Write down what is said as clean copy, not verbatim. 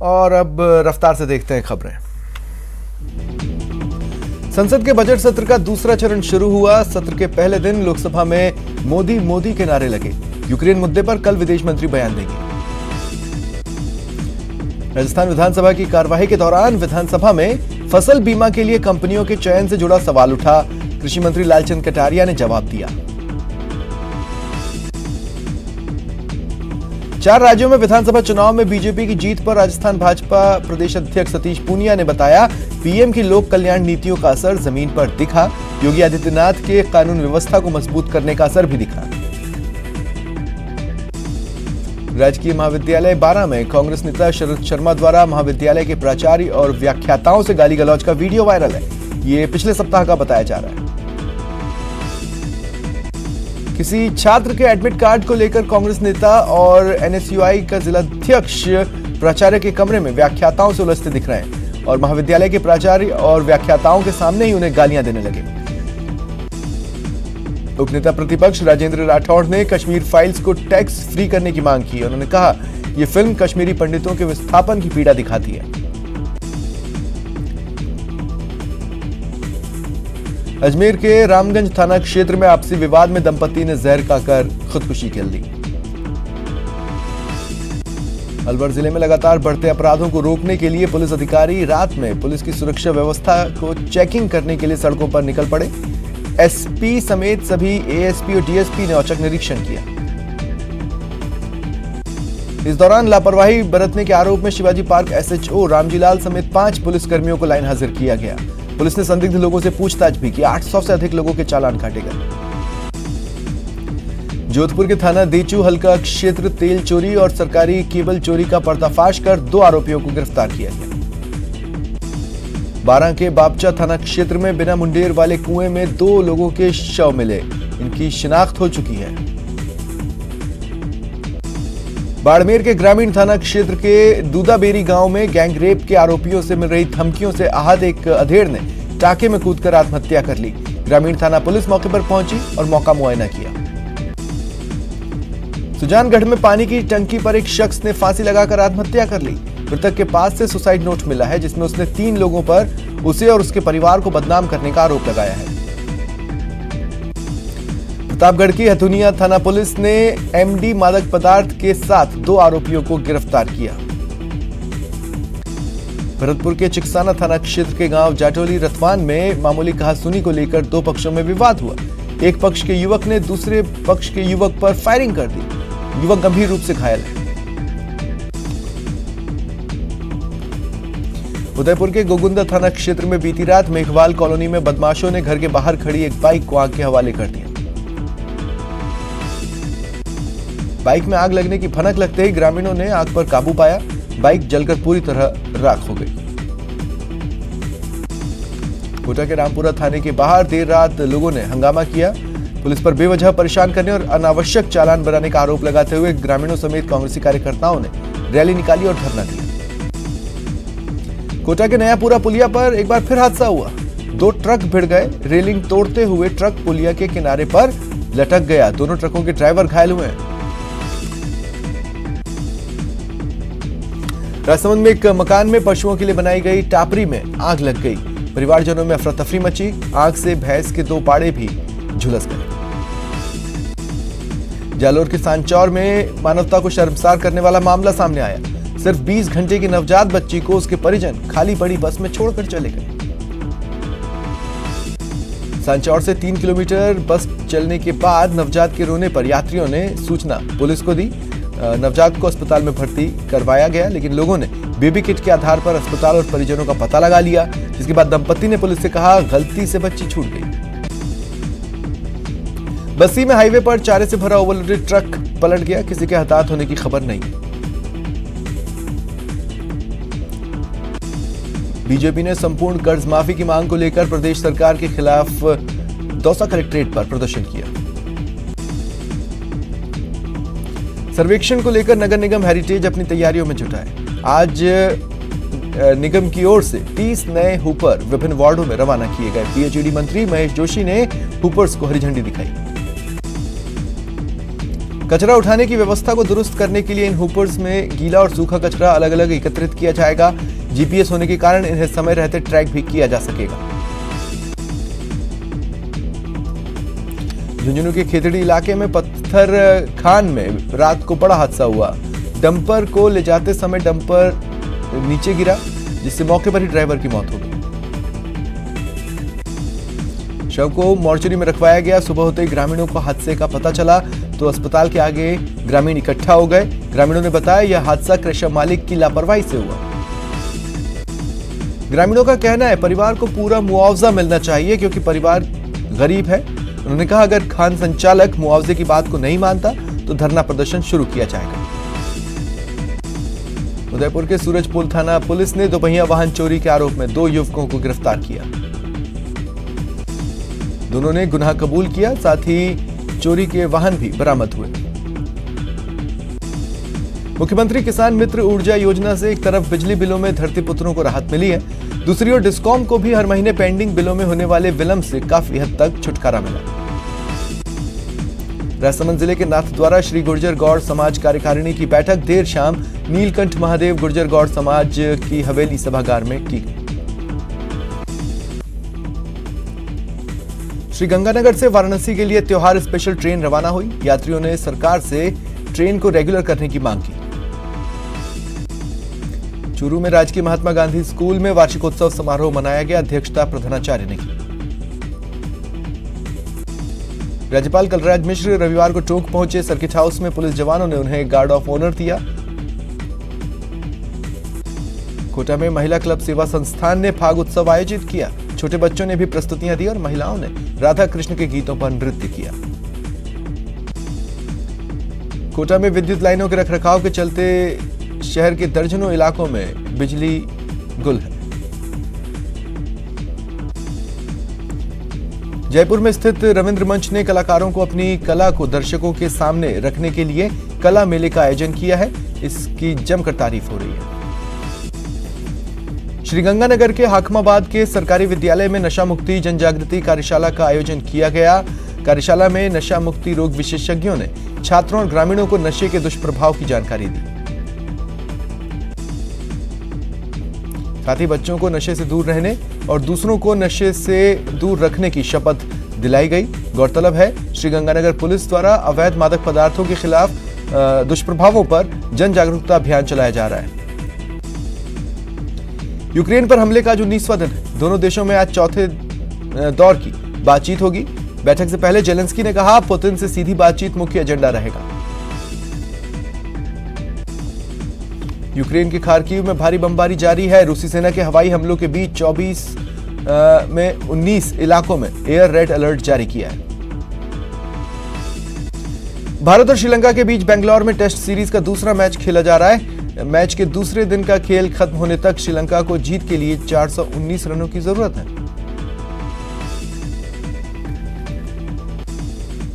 और अब रफ्तार से देखते हैं खबरें। संसद के बजट सत्र का दूसरा चरण शुरू हुआ। सत्र के पहले दिन लोकसभा में मोदी मोदी के नारे लगे। यूक्रेन मुद्दे पर कल विदेश मंत्री बयान देंगे। राजस्थान विधानसभा की कार्यवाही के दौरान विधानसभा में फसल बीमा के लिए कंपनियों के चयन से जुड़ा सवाल उठा। कृषि मंत्री लालचंद कटारिया ने जवाब दिया। 4 राज्यों में विधानसभा चुनाव में बीजेपी की जीत पर राजस्थान भाजपा प्रदेश अध्यक्ष सतीश पूनिया ने बताया, पीएम की लोक कल्याण नीतियों का असर जमीन पर दिखा। योगी आदित्यनाथ के कानून व्यवस्था को मजबूत करने का असर भी दिखा। राजकीय महाविद्यालय बारां में कांग्रेस नेता शरद शर्मा द्वारा महाविद्यालय के प्राचार्य और व्याख्याताओं से गाली गलौज का वीडियो वायरल है। ये पिछले सप्ताह का बताया जा रहा है। किसी छात्र के एडमिट कार्ड को लेकर कांग्रेस नेता और एनएसयूआई का जिलाध्यक्ष प्राचार्य के कमरे में व्याख्याताओं से उलझते दिख रहे हैं और महाविद्यालय के प्राचार्य और व्याख्याताओं के सामने ही उन्हें गालियां देने लगे। उपनेता प्रतिपक्ष राजेंद्र राठौड़ ने कश्मीर फाइल्स को टैक्स फ्री करने की मांग की। उन्होंने कहा, यह फिल्म कश्मीरी पंडितों के विस्थापन की पीड़ा दिखाती है। अजमेर के रामगंज थाना क्षेत्र में आपसी विवाद में दंपति ने जहर खाकर खुदकुशी कर ली। अलवर जिले में लगातार बढ़ते अपराधों को रोकने के लिए पुलिस अधिकारी रात में पुलिस की सुरक्षा व्यवस्था को चेकिंग करने के लिए सड़कों पर निकल पड़े। एसपी समेत सभी एएसपी और डीएसपी ने औचक निरीक्षण किया। इस दौरान लापरवाही बरतने के आरोप में शिवाजी पार्क एसएचओ रामजीलाल समेत 5 पुलिसकर्मियों को लाइन हाजिर किया गया। पुलिस ने संदिग्ध लोगों से पूछताछ भी की। 800 से अधिक लोगों के चालान काटे गए। जोधपुर के थाना देचू हल्का क्षेत्र तेल चोरी और सरकारी केबल चोरी का पर्दाफाश कर 2 आरोपियों को गिरफ्तार किया गया। बारां के बापचा थाना क्षेत्र में बिना मुंडेर वाले कुएं में 2 लोगों के शव मिले। इनकी शिनाख्त हो चुकी है। बाड़मेर के ग्रामीण थाना क्षेत्र के दूदाबेरी गांव में गैंगरेप के आरोपियों से मिल रही धमकियों से आहत एक अधेड़ ने टाके में कूदकर आत्महत्या कर ली। ग्रामीण थाना पुलिस मौके पर पहुंची और मौका मुआयना किया। सुजानगढ़ में पानी की टंकी पर एक शख्स ने फांसी लगाकर आत्महत्या कर ली। मृतक के पास से सुसाइड नोट मिला है, जिसमें उसने 3 लोगों पर उसे और उसके परिवार को बदनाम करने का आरोप लगाया है। प्रतापगढ़ की हथुनिया थाना पुलिस ने एमडी मादक पदार्थ के साथ 2 आरोपियों को गिरफ्तार किया। भरतपुर के चिकसाना थाना क्षेत्र के गांव जाटोली रतवान में मामूली कहासुनी को लेकर 2 पक्षों में विवाद हुआ। एक पक्ष के युवक ने दूसरे पक्ष के युवक पर फायरिंग कर दी। युवक गंभीर रूप से घायल है। उदयपुर के गोगुंदा थाना क्षेत्र में बीती रात मेघवाल कॉलोनी में बदमाशों ने घर के बाहर खड़ी एक बाइक को आग के हवाले कर दिया। बाइक में आग लगने की भनक लगते ही ग्रामीणों ने आग पर काबू पाया। बाइक जलकर पूरी तरह राख हो गई। कोटा के रामपुरा थाने के बाहर देर रात लोगों ने हंगामा किया। पुलिस पर बेवजह परेशान करने और अनावश्यक चालान बनाने का आरोप लगाते हुए ग्रामीणों समेत कांग्रेसी कार्यकर्ताओं ने रैली निकाली और धरना दिया। कोटा के नयापुरा पुलिया पर एक बार फिर हादसा हुआ। 2 ट्रक भिड़ गए। रेलिंग तोड़ते हुए ट्रक पुलिया के किनारे पर लटक गया। दोनों ट्रकों के ड्राइवर घायल हुए हैं। राजसमंद में एक मकान में पशुओं के लिए बनाई गई टापरी में आग लग गई। परिवारजनों में अफरा तफरी मची। आग से भैंस के 2 पाड़े भी झुलस गए। जालोर के सांचौर में मानवता को शर्मसार करने वाला मामला सामने आया। सिर्फ 20 घंटे की नवजात बच्ची को उसके परिजन खाली पड़ी बस में छोड़कर चले गए। सांचौर से 3 किलोमीटर बस चलने के बाद नवजात के रोने पर यात्रियों ने सूचना पुलिस को दी। नवजात को अस्पताल में भर्ती करवाया गया, लेकिन लोगों ने बेबी किट के आधार पर अस्पताल और परिजनों का पता लगा लिया। जिसके बाद दंपति ने पुलिस से कहा, गलती से बच्ची छूट गई। बस्सी में हाईवे पर चारे से भरा ओवरलोडेड ट्रक पलट गया। किसी के हताहत होने की खबर नहीं। बीजेपी ने संपूर्ण कर्ज माफी की मांग को लेकर प्रदेश सरकार के खिलाफ दौसा कलेक्ट्रेट पर प्रदर्शन किया। सर्वेक्षण को लेकर नगर निगम हेरिटेज अपनी तैयारियों में जुटा है। आज निगम की ओर से 30 नए हुपर विभिन्न वार्डों में रवाना किए गए। पीएचईडी मंत्री महेश जोशी ने हुपर्स को हरी झंडी दिखाई। कचरा उठाने की व्यवस्था को दुरुस्त करने के लिए इन हुपर्स में गीला और सूखा कचरा अलग अलग एकत्रित किया जाएगा। जीपीएस होने के कारण इन्हें समय रहते ट्रैक भी किया जा सकेगा। झुंझुनू के खेतड़ी इलाके में पत्थर खान में रात को बड़ा हादसा हुआ। डंपर को ले जाते समय डंपर नीचे गिरा, जिससे मौके पर ही ड्राइवर की मौत हो गई। शव को मोर्चरी में रखवाया गया। सुबह होते ही ग्रामीणों को हादसे का पता चला तो अस्पताल के आगे ग्रामीण इकट्ठा हो गए। ग्रामीणों ने बताया यह हादसा क्रशर मालिक की लापरवाही से हुआ। ग्रामीणों का कहना है परिवार को पूरा मुआवजा मिलना चाहिए क्योंकि परिवार गरीब है। उन्होंने कहा अगर खान संचालक मुआवजे की बात को नहीं मानता तो धरना प्रदर्शन शुरू किया जाएगा। उदयपुर के सूरजपुर थाना पुलिस ने दोपहिया वाहन चोरी के आरोप में 2 युवकों को गिरफ्तार किया। दोनों ने गुनाह कबूल किया, साथ ही चोरी के वाहन भी बरामद हुए। मुख्यमंत्री किसान मित्र ऊर्जा योजना से एक तरफ बिजली बिलों में धरतीपुत्रों को राहत मिली है, दूसरी ओर डिस्कॉम को भी हर महीने पेंडिंग बिलों में होने वाले विलंब से काफी हद तक छुटकारा मिला। राजसमंद जिले के नाथद्वारा श्री गुर्जर गौड़ समाज कार्यकारिणी की बैठक देर शाम नीलकंठ महादेव गुर्जर गौड़ समाज की हवेली सभागार में की गई। श्री गंगानगर से वाराणसी के लिए त्योहार स्पेशल ट्रेन रवाना हुई। यात्रियों ने सरकार से ट्रेन को रेगुलर करने की मांग की। चूरू में राजकीय महात्मा गांधी स्कूल में वार्षिकोत्सव समारोह मनाया गया। अध्यक्षता प्रधानाचार्य ने की। राज्यपाल कलराज मिश्र रविवार को टोंक पहुंचे। सर्किट हाउस में पुलिस जवानों ने उन्हें गार्ड ऑफ ऑनर दिया। कोटा में महिला क्लब सेवा संस्थान ने फाग उत्सव आयोजित किया। छोटे बच्चों ने भी प्रस्तुतियां दी और महिलाओं ने राधा कृष्ण के गीतों पर नृत्य किया। कोटा में विद्युत लाइनों के रखरखाव के चलते शहर के दर्जनों इलाकों में बिजली गुल है। जयपुर में स्थित रविंद्र मंच ने कलाकारों को अपनी कला को दर्शकों के सामने रखने के लिए कला मेले का आयोजन किया है। इसकी जमकर तारीफ हो रही है। श्रीगंगानगर के हाकमाबाद के सरकारी विद्यालय में नशा मुक्ति जन जागृति कार्यशाला का आयोजन किया गया। कार्यशाला में नशा मुक्ति रोग विशेषज्ञों ने छात्रों और ग्रामीणों को नशे के दुष्प्रभाव की जानकारी दी। साथ ही बच्चों को नशे से दूर रहने और दूसरों को नशे से दूर रखने की शपथ दिलाई गई। गौरतलब है श्रीगंगानगर पुलिस द्वारा अवैध मादक पदार्थों के खिलाफ दुष्प्रभावों पर जन जागरूकता अभियान चलाया जा रहा है। यूक्रेन पर हमले का आज 19वां दिन है। दोनों देशों में आज चौथे दौर की बातचीत होगी। बैठक से पहले जेलेंस्की ने कहा पुतिन से सीधी बातचीत मुख्य एजेंडा रहेगा। यूक्रेन के खार्किव में भारी बमबारी जारी है। रूसी सेना के हवाई हमलों के बीच 24 में 19 इलाकों में एयर रेड अलर्ट जारी किया है। भारत और श्रीलंका के बीच बेंगलौर में टेस्ट सीरीज का दूसरा मैच खेला जा रहा है। मैच के दूसरे दिन का खेल खत्म होने तक श्रीलंका को जीत के लिए 419 रनों की जरूरत है।